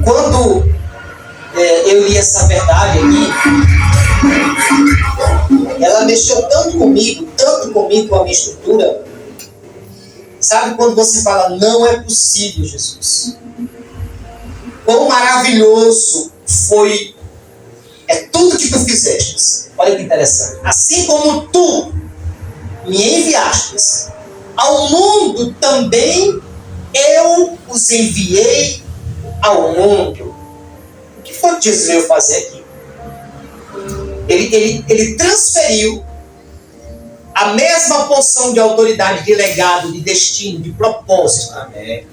Quando eu li essa verdade aqui, ela mexeu tanto comigo com a minha estrutura. Sabe quando você fala, não é possível, Jesus? Quão maravilhoso foi tudo que tu fizeste. Olha que interessante. Assim como tu me enviaste ao mundo, também eu os enviei ao mundo. O que foi que Jesus veio fazer aqui? Ele transferiu a mesma porção de autoridade, de legado, de destino, de propósito. Amém.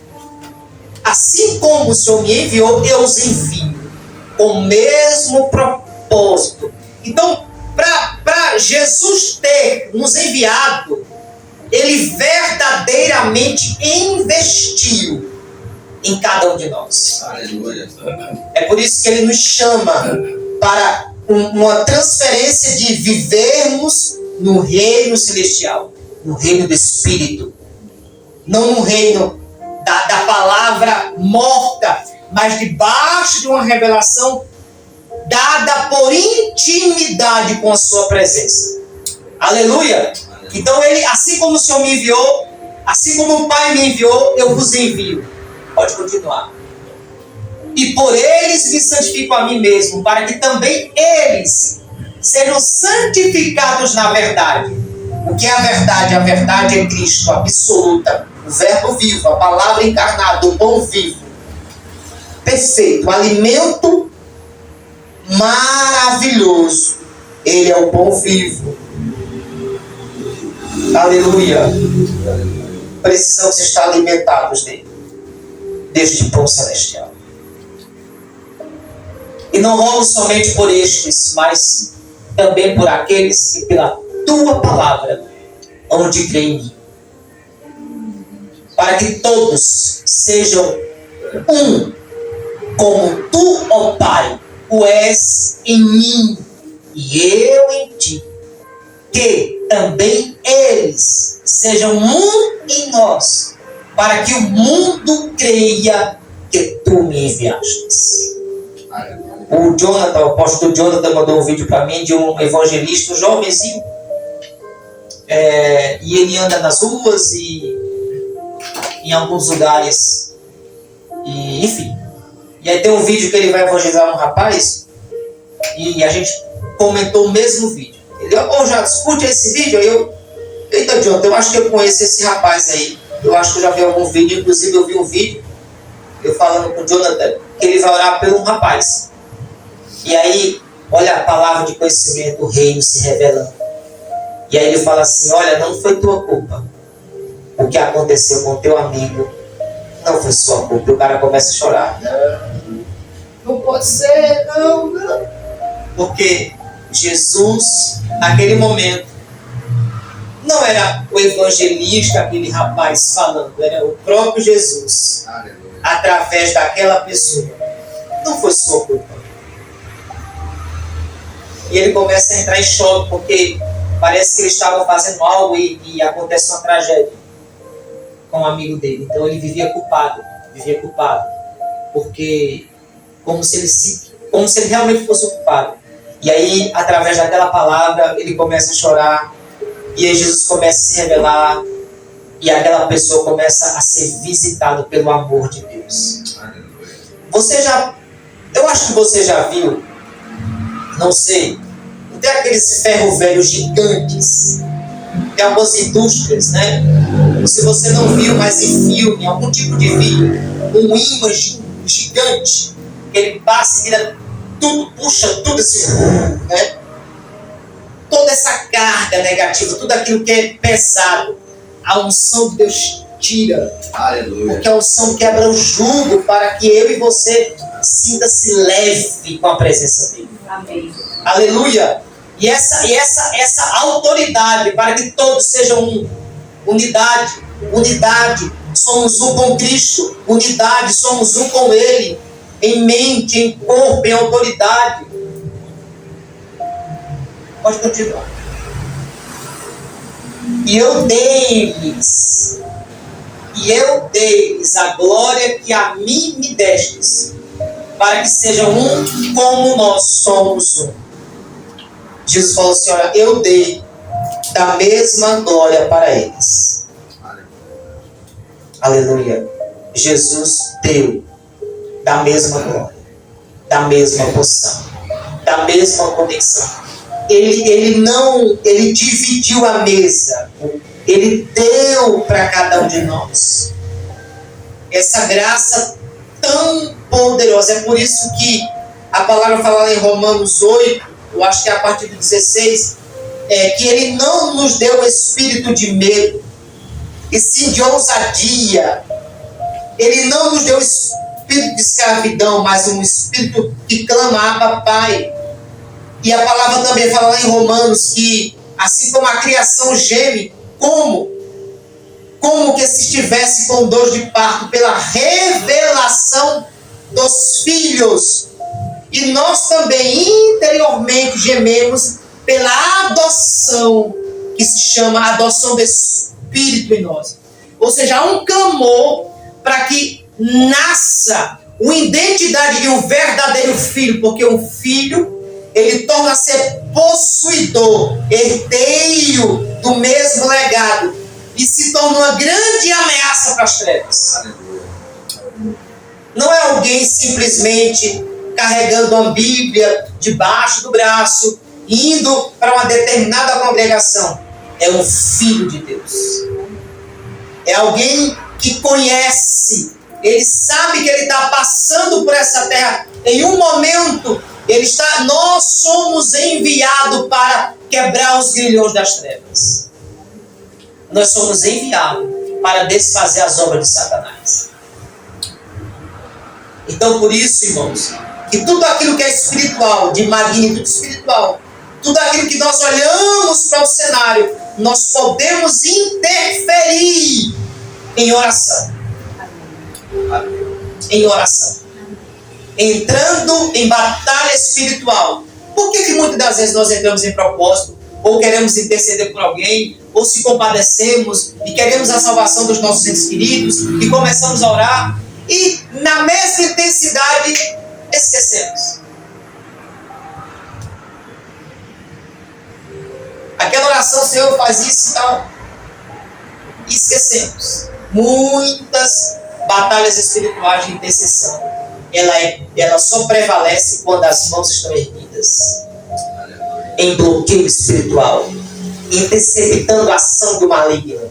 Assim como o Senhor me enviou, eu os envio com o mesmo propósito. Então, para Jesus ter nos enviado, ele verdadeiramente investiu em cada um de nós. Aleluia. É por isso que ele nos chama para uma transferência de vivermos no reino celestial, no reino do Espírito, não no reino da palavra morta, mas debaixo de uma revelação dada por intimidade com a sua presença. Aleluia! Então ele, assim como o Senhor me enviou, assim como o Pai me enviou, eu vos envio. Pode continuar. E por eles me santifico a mim mesmo, para que também eles sejam santificados na verdade. O que é a verdade? A verdade é Cristo, absoluta, o verbo vivo, a palavra encarnada, o pão vivo. Perfeito, alimento maravilhoso. Ele é o pão vivo. Aleluia. Precisamos estar alimentados dele, deste pão celestial. E não rogo somente por estes, mas também por aqueles que pela tua palavra hão de crer em mim. Para que todos sejam um, como tu, ó Pai, o és em mim e eu em ti. Que também eles sejam um em nós, para que o mundo creia que tu me enviaste. O apóstolo Jonathan mandou um vídeo para mim de um evangelista, um jovenzinho, e ele anda nas ruas e em alguns lugares, e enfim. E aí tem um vídeo que ele vai evangelizar um rapaz, e a gente comentou o mesmo vídeo. Ele, já curte esse vídeo? Eita, Jonathan, eu acho que eu conheço esse rapaz aí. Eu acho que eu já vi algum vídeo, inclusive eu vi um vídeo, eu falando com o Jonathan, que ele vai orar por um rapaz. E aí, olha a palavra de conhecimento, o reino se revelando. E aí ele fala assim, olha, não foi tua culpa. O que aconteceu com teu amigo não foi sua culpa. E o cara começa a chorar. Não pode ser, não. Porque Jesus, naquele momento, não era o evangelista, aquele rapaz falando, era o próprio Jesus. Aleluia. Através daquela pessoa. Não foi sua culpa. E ele começa a entrar em choque, porque parece que ele estava fazendo algo e acontece uma tragédia com um amigo dele. Então ele vivia culpado, porque como se ele realmente fosse culpado. E aí, através daquela palavra, ele começa a chorar, e aí Jesus começa a se revelar, e aquela pessoa começa a ser visitada pelo amor de Deus. Eu acho que você já viu, não sei, tem aqueles ferro velho gigantes, tem algumas indústrias, né? Se você não viu, mas em filme, algum tipo de vídeo, um imã gigante, ele passa e vira tudo, puxa tudo assim, né? Toda essa carga negativa, tudo aquilo que é pesado, a unção de Deus tira. Aleluia. Porque a unção quebra o jugo para que eu e você sinta-se leve com a presença dele. Amém. Aleluia. E essa autoridade para que todos sejam um. Unidade. Somos um com Cristo. Unidade, somos um com Ele. Em mente, em corpo, em autoridade. Pode continuar. E eu dei-lhes a glória que a mim me destes, para que sejam um como nós somos um. Jesus falou assim, olha, eu dei da mesma glória para eles. Aleluia. Jesus deu da mesma glória, da mesma porção, da mesma conexão. Ele dividiu a mesa, ele deu para cada um de nós essa graça tão poderosa. É por isso que a palavra fala lá em Romanos 8, eu acho que é a partir do 16, que ele não nos deu o espírito de medo, e sim de ousadia. Ele não nos deu o espírito de escravidão, mas um espírito que clama, Abba, Pai. E a palavra também fala lá em Romanos que, assim como a criação geme, como que se estivesse com dor de parto, pela revelação dos filhos. E nós também interiormente gememos pela adoção, que se chama adoção do Espírito em nós. Ou seja, há um clamor para que nasça uma identidade de um verdadeiro filho, porque um filho, ele torna a ser possuidor, herdeiro do mesmo legado, e se torna uma grande ameaça para as trevas. Não é alguém simplesmente carregando uma Bíblia debaixo do braço, indo para uma determinada congregação. É um filho de Deus. É alguém que conhece, ele sabe que ele está passando por essa terra. Em um momento, nós somos enviados para quebrar os grilhões das trevas. Nós somos enviados para desfazer as obras de Satanás. Então, por isso, irmãos, que tudo aquilo que é espiritual, de magnitude espiritual, tudo aquilo que nós olhamos para o cenário, nós podemos interferir em oração. Em oração. Entrando em batalha espiritual. Por que muitas das vezes nós entramos em propósito, ou queremos interceder por alguém, ou se compadecemos e queremos a salvação dos nossos entes queridos e começamos a orar e na mesma intensidade esquecemos? Aquela oração, Senhor, faz isso e tal, e esquecemos. Muitas batalhas espirituais de intercessão, ela só prevalece quando as mãos estão erguidas em bloqueio espiritual, interceptando a ação do maligno,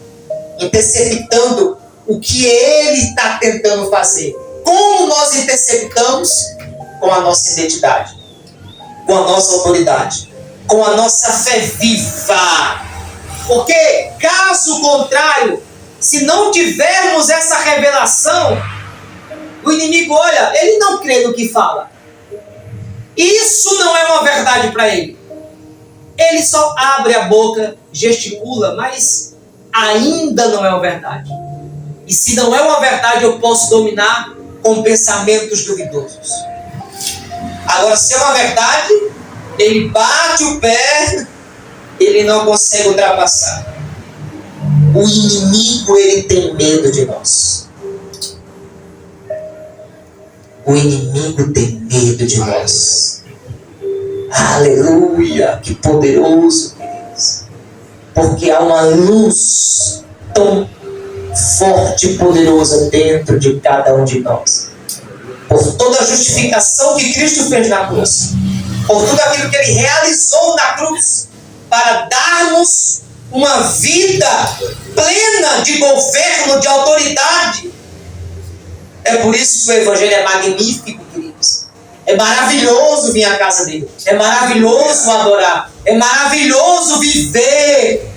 interceptando o que ele está tentando fazer. Como nós interceptamos? Com a nossa identidade, com a nossa autoridade, com a nossa fé viva. Porque, caso contrário, se não tivermos essa revelação, o inimigo, olha, ele não crê no que fala. Isso não é uma verdade para ele. Ele só abre a boca, gesticula, mas ainda não é uma verdade. E se não é uma verdade, eu posso dominar com pensamentos duvidosos. Agora, se é uma verdade, ele bate o pé, ele não consegue ultrapassar. O inimigo, ele tem medo de nós. O inimigo tem medo de nós. Aleluia, que poderoso, queridos. Porque há uma luz tão forte e poderosa dentro de cada um de nós. Por toda a justificação que Cristo fez na cruz, por tudo aquilo que Ele realizou na cruz, para darmos uma vida plena de governo, de autoridade. É por isso que o Evangelho é magnífico, queridos. É maravilhoso vir à casa dele. É maravilhoso adorar. É maravilhoso viver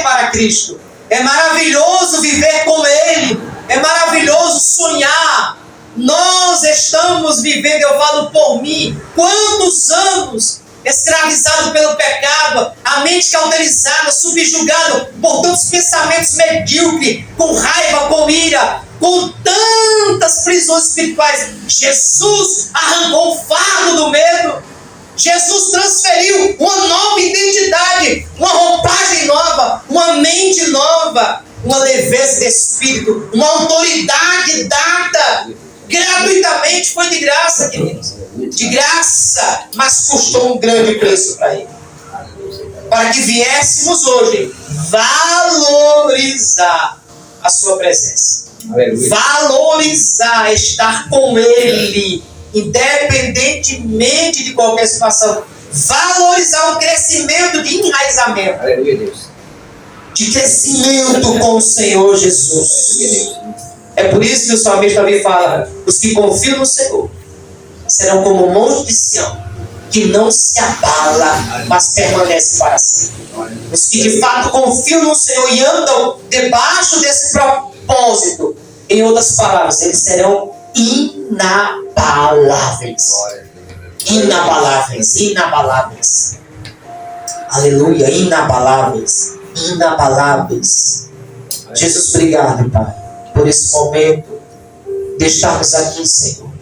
para Cristo. É maravilhoso viver com Ele. É maravilhoso sonhar. Nós estamos vivendo, eu falo por mim, quantos anos escravizado pelo pecado, a mente cauterizada, subjugado por tantos pensamentos medíocres, com raiva, com ira, com tantas prisões espirituais. Jesus arrancou o fardo do medo. Jesus transferiu uma nova identidade, uma roupagem nova, uma mente nova, uma leveza de espírito, uma autoridade dada gratuitamente, foi de graça, queridos. De graça, mas custou um grande preço para ele. Para que viéssemos hoje valorizar a sua presença. Aleluia. Valorizar, estar com ele, independentemente de qualquer situação. Valorizar o crescimento de enraizamento. Aleluia, Deus. De crescimento com o Senhor Jesus. É por isso que o salmista também fala: os que confiam no Senhor serão como o monte de Sião, que não se abala, mas permanece para sempre. Os que de fato confiam no Senhor e andam debaixo desse propósito, em outras palavras, eles serão inabaláveis. Inabaláveis, inabaláveis. Aleluia, inabaláveis, inabaláveis. Jesus, obrigado, Pai, por esse momento de estarmos aqui, Senhor.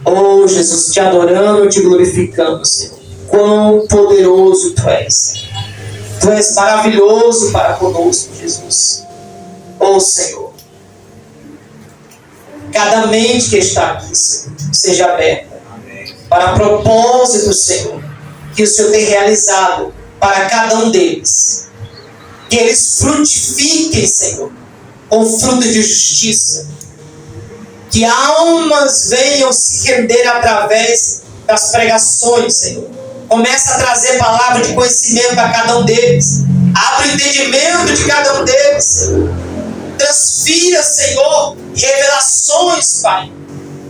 Oh, Jesus, te adorando, te glorificando, Senhor. Quão poderoso Tu és. Tu és maravilhoso para conosco, Jesus. Oh, Senhor. Cada mente que está aqui, Senhor, seja aberta para propósito, Senhor, que o Senhor tem realizado para cada um deles. Que eles frutifiquem, Senhor, com frutos de justiça. Que almas venham se render através das pregações, Senhor. Começa a trazer palavra de conhecimento a cada um deles. Abre o entendimento de cada um deles, Senhor. Transfira, Senhor, revelações, Pai.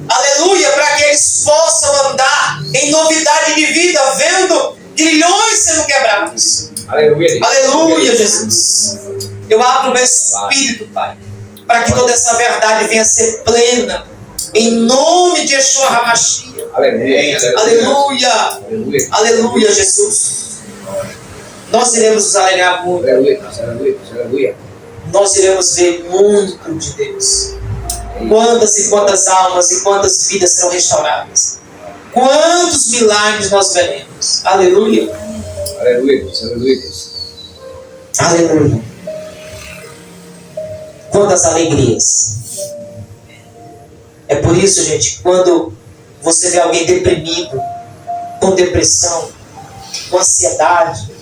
Aleluia, para que eles possam andar em novidade de vida, vendo grilhões sendo quebrados. Aleluia, aleluia, Jesus. Eu abro o meu espírito, Pai, para que toda essa verdade venha a ser plena, em nome de Yeshua HaMashiach. Aleluia, aleluia, aleluia, aleluia, Jesus. Nós iremos nos alegrar muito. Aleluia, aleluia. Nós iremos ver muito de Deus. Quantas e quantas almas e quantas vidas serão restauradas. Quantos milagres nós veremos. Aleluia. Aleluia, aleluia. Aleluia. Quantas alegrias. É por isso, gente, quando você vê alguém deprimido, com depressão, com ansiedade,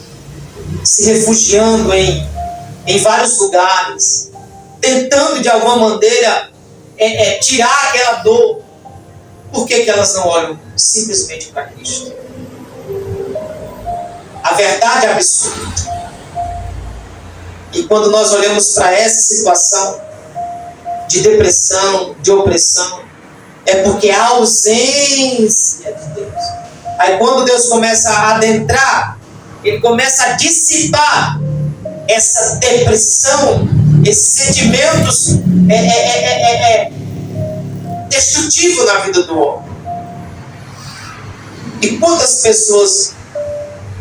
se refugiando em vários lugares, tentando de alguma maneira tirar aquela dor, por que elas não olham simplesmente para Cristo? A verdade é absoluta. E quando nós olhamos para essa situação de depressão, de opressão, é porque há ausência de Deus. Aí quando Deus começa a adentrar, Ele começa a dissipar essa depressão, esses sentimentos destrutivos na vida do homem. E quantas pessoas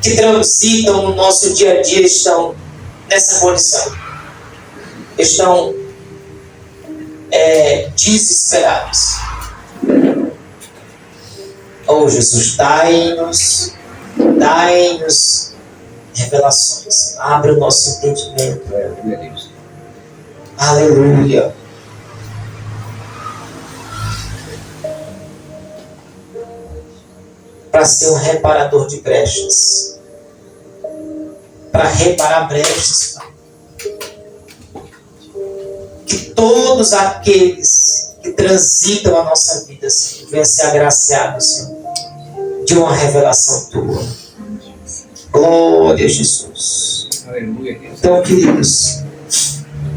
que transitam no nosso dia a dia estão nessa condição? Estão desesperados. Oh, Jesus, dai-nos revelações. Abre o nosso entendimento. Aleluia. Para ser um reparador de brechas. Para reparar brechas. Que todos aqueles que transitam a nossa vida, Senhor, venham ser agraciados, Senhor, de uma revelação Tua. Glória a Jesus. Aleluia. Então, queridos,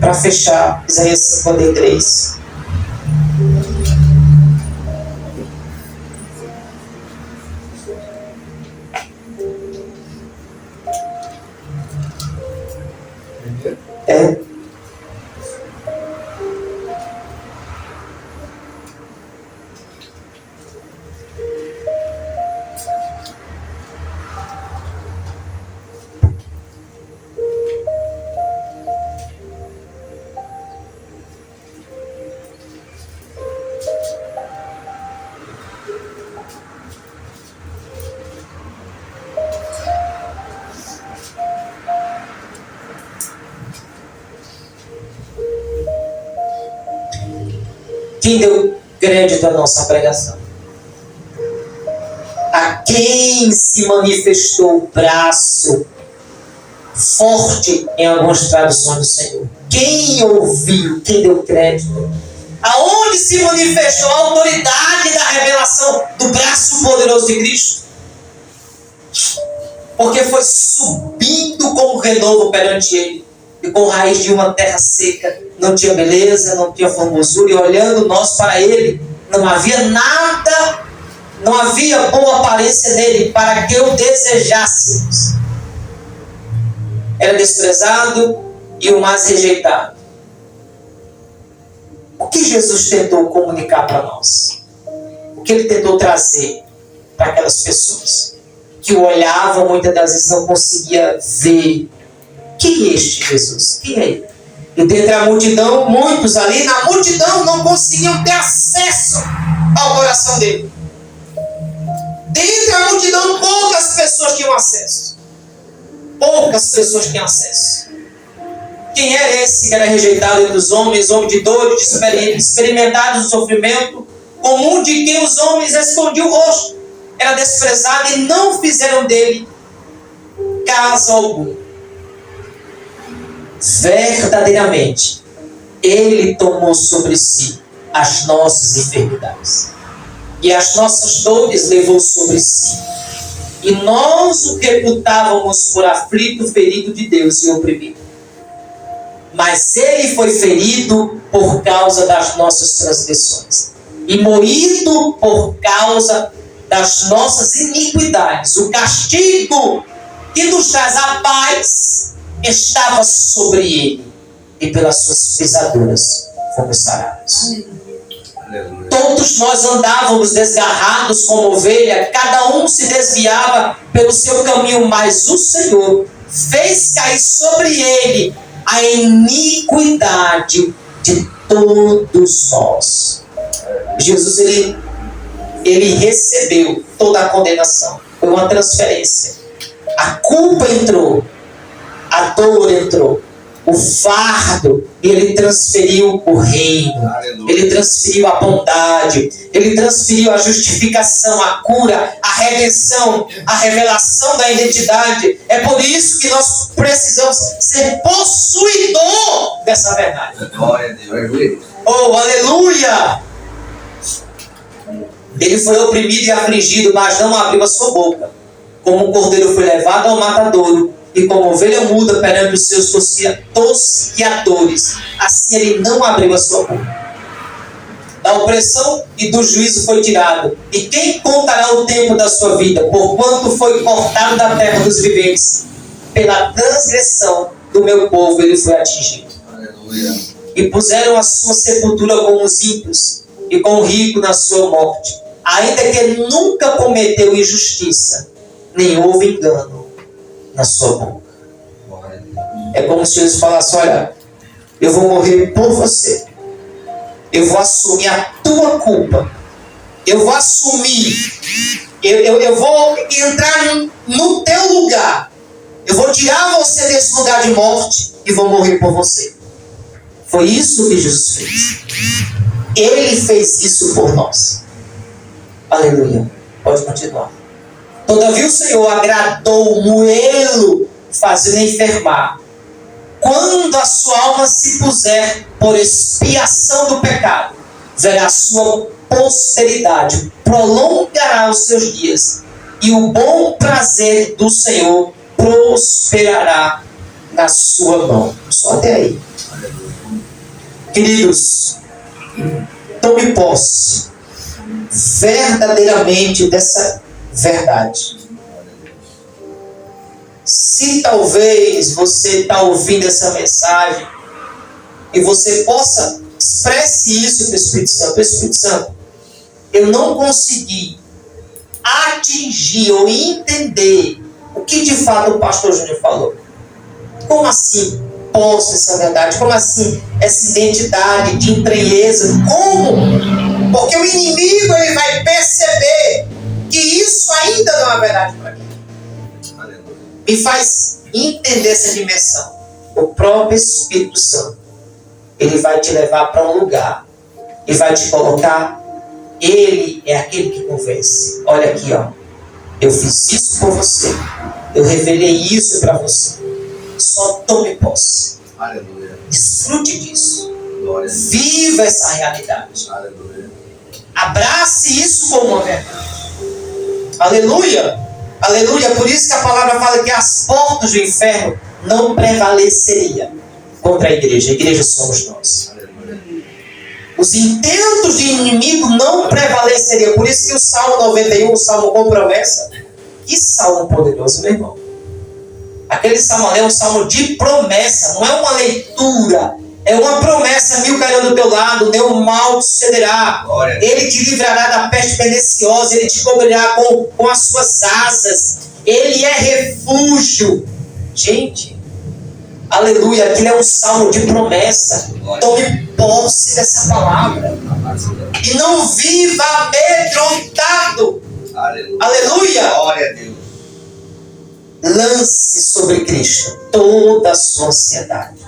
para fechar, Isaías 53. crédito à nossa pregação. A quem se manifestou o braço forte em algumas traduções do Senhor? Quem ouviu? Quem deu crédito? Aonde se manifestou a autoridade da revelação do braço poderoso de Cristo? Porque foi subindo como renovo perante Ele, e com raiz de uma terra seca, não tinha beleza, não tinha formosura, e olhando nós para Ele, não havia nada, não havia boa aparência nele para que o desejássemos. Era desprezado e o mais rejeitado. O que Jesus tentou comunicar para nós? O que Ele tentou trazer para aquelas pessoas que o olhavam, muitas das vezes não conseguia ver? Quem é este Jesus? Quem é Ele? E dentre a multidão, muitos ali na multidão não conseguiam ter acesso ao coração dele. Dentre a multidão, poucas pessoas tinham acesso. Poucas pessoas tinham acesso. Quem era esse que era rejeitado entre os homens, homem de dor, de experimentado do sofrimento, comum de quem os homens escondiam o rosto? Era desprezado e não fizeram dele caso algum. Verdadeiramente, Ele tomou sobre si as nossas enfermidades e as nossas dores levou sobre si. E nós o reputávamos por aflito, ferido de Deus e oprimido. Mas Ele foi ferido por causa das nossas transgressões e moído por causa das nossas iniquidades. O castigo que nos traz a paz estava sobre Ele, e pelas suas pisaduras fomos sarados. Todos nós andávamos desgarrados como ovelha, cada um se desviava pelo seu caminho, mas o Senhor fez cair sobre Ele a iniquidade de todos nós. Jesus, ele recebeu toda a condenação. Foi uma transferência. A culpa entrou, a dor entrou, o fardo, e Ele transferiu o reino. Aleluia. Ele transferiu a bondade, Ele transferiu a justificação, a cura, a redenção, a revelação da identidade. É por isso que nós precisamos ser possuidor dessa verdade. Oh, aleluia! Ele foi oprimido e afligido, mas não abriu a sua boca. Como um cordeiro foi levado ao matadouro, e como ovelha muda perante os seus tosquiadores, assim Ele não abriu a sua boca. Da opressão e do juízo foi tirado. E quem contará o tempo da sua vida? Porquanto foi cortado da terra dos viventes. Pela transgressão do meu povo Ele foi atingido. Aleluia. E puseram a sua sepultura com os ímpios, e com o rico na sua morte, ainda que ele nunca cometeu injustiça, nem houve engano na sua boca. É como se Jesus falasse: olha, eu vou morrer por você, eu vou assumir a tua culpa, eu vou assumir, eu vou entrar no teu lugar, eu vou tirar você desse lugar de morte e vou morrer por você. Foi isso que Jesus fez. Ele fez isso por nós. Aleluia. Pode continuar. Todavia o Senhor agradou moê-lo, fazendo enfermar. Quando a sua alma se puser por expiação do pecado, verá a sua posteridade, prolongará os seus dias, e o bom prazer do Senhor prosperará na sua mão. Só até aí. Queridos, tome posse verdadeiramente dessa verdade. Se talvez você está ouvindo essa mensagem e você possa, expresse isso para o Espírito Santo. Espírito Santo, eu não consegui atingir ou entender o que de fato o pastor Júnior falou. Como assim posso essa verdade? Como assim essa identidade de empreesa? Como? Porque o inimigo ele vai perceber que isso ainda não é verdade para mim. Me faz entender essa dimensão. O próprio Espírito Santo, ele vai te levar para um lugar e vai te colocar Ele é aquele que convence. Olha aqui, ó. Eu fiz isso por você. Eu revelei isso para você. Só tome posse. Aleluia. Desfrute disso. Glória. Viva essa realidade. Aleluia. Abrace isso como uma verdade. Aleluia. Aleluia. Por isso que a palavra fala que as portas do inferno não prevaleceriam contra a igreja. A igreja somos nós. Os intentos de inimigo não prevaleceriam. Por isso que o Salmo 91, o Salmo com promessa, que salmo poderoso, meu irmão. Aquele salmo ali é um salmo de promessa, não é uma leitura. É uma promessa, 1000 cairão do teu lado, nenhum mal te sucederá. Ele te livrará da peste perniciosa, ele te cobrirá com as suas asas. Ele é refúgio. Gente, aleluia, aquilo é um salmo de promessa. Tome posse dessa palavra. E não viva amedrontado. Aleluia. Glória a Deus. Lance sobre Cristo toda a sua ansiedade.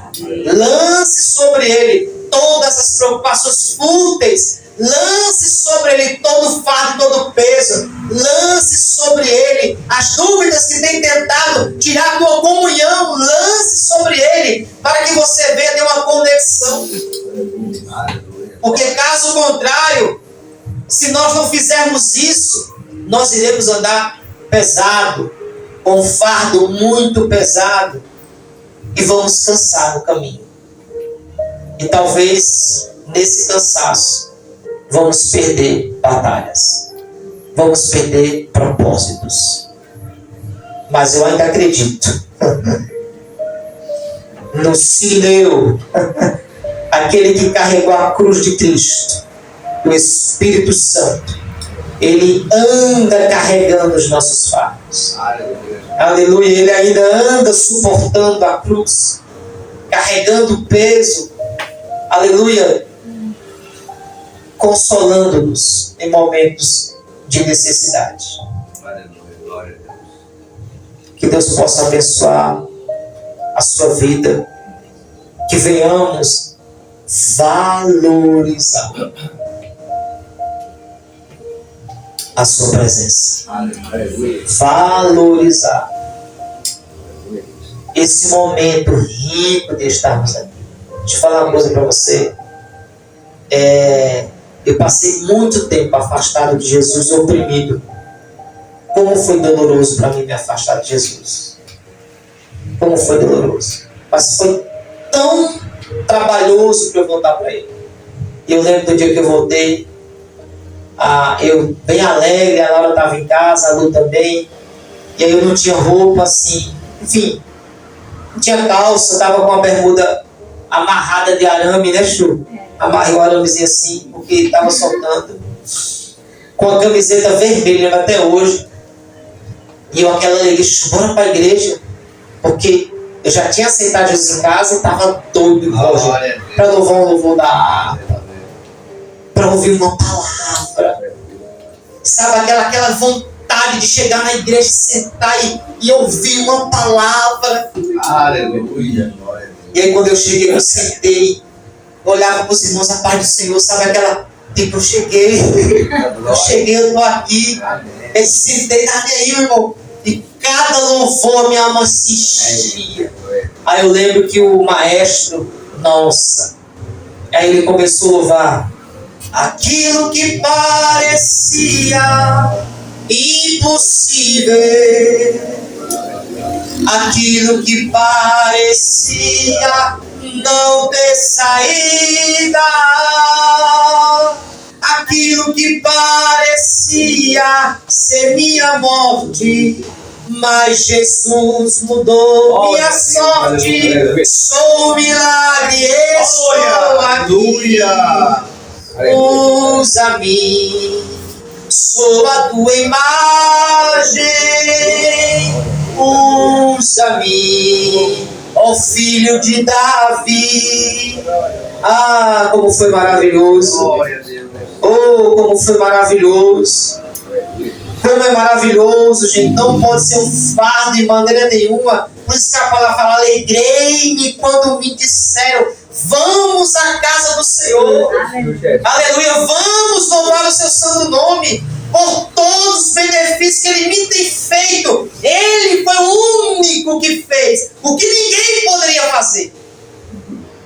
Lance sobre Ele todas as preocupações fúteis. Lance sobre Ele todo o fardo, todo o peso. Lance sobre Ele as dúvidas que tem tentado tirar a tua comunhão. Lance sobre Ele para que você venha ter uma conexão. Porque caso contrário, se nós não fizermos isso, nós iremos andar pesado, com um fardo muito pesado, e vamos cansar no caminho. E talvez nesse cansaço vamos perder batalhas, vamos perder propósitos. Mas eu ainda acredito no Sirineu, aquele que carregou a cruz de Cristo, o Espírito Santo. Ele anda carregando os nossos fardos. Aleluia. Ele ainda anda suportando a cruz, carregando o peso. Aleluia. Consolando-nos em momentos de necessidade. Que Deus possa abençoar a sua vida. Que venhamos valorizar a sua presença. Valorizar esse momento rico de estarmos aqui. Deixa eu falar uma coisa para você. Eu passei muito tempo afastado de Jesus, oprimido. Como foi doloroso para mim me afastar de Jesus. Como foi doloroso. Mas foi tão trabalhoso para eu voltar para Ele. E eu lembro do dia que eu voltei. Eu bem alegre, a Laura estava em casa, a Lu também. E aí eu não tinha roupa assim. Enfim, não tinha calça, estava com a bermuda amarrada de arame, né, Chu? Amarrei o aramezinho assim, porque estava soltando. Com a camiseta vermelha até hoje. E eu aquela alegria, bora para a igreja. Porque eu já tinha aceitado Jesus em casa e estava doido para louvar um louvor da harpa, para ouvir uma palavra. Sabe, aquela vontade de chegar na igreja, sentar e ouvir uma palavra. Aleluia. E aí quando eu cheguei, eu sentei, olhava para os irmãos, a paz do Senhor, sabe aquela, tipo, eu cheguei, eu estou aqui. Eu sentei, tá aí, irmão. E cada louvor minha alma se enchia. Aí eu lembro que o maestro, nossa, aí ele começou a louvar. Aquilo que parecia impossível, aquilo que parecia não ter saída, aquilo que parecia ser minha morte, mas Jesus mudou minha sorte. Sou um milagre, estou aqui. Usa-me, sou a tua imagem. Usa-me, ó Filho de Davi. Ah, como foi maravilhoso. Oh, como foi maravilhoso. Como é maravilhoso, gente. Não pode ser um fardo de maneira nenhuma. Por isso que a palavra fala: alegrei-me quando me disseram: vamos à casa do Senhor. Aleluia. Vamos louvar o seu santo fez, que Ele me tem feito. Ele foi o único que fez o que ninguém poderia fazer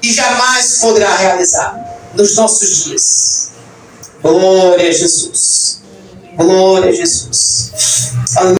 e jamais poderá realizar nos nossos dias. Glória a Jesus. Glória a Jesus. Aleluia.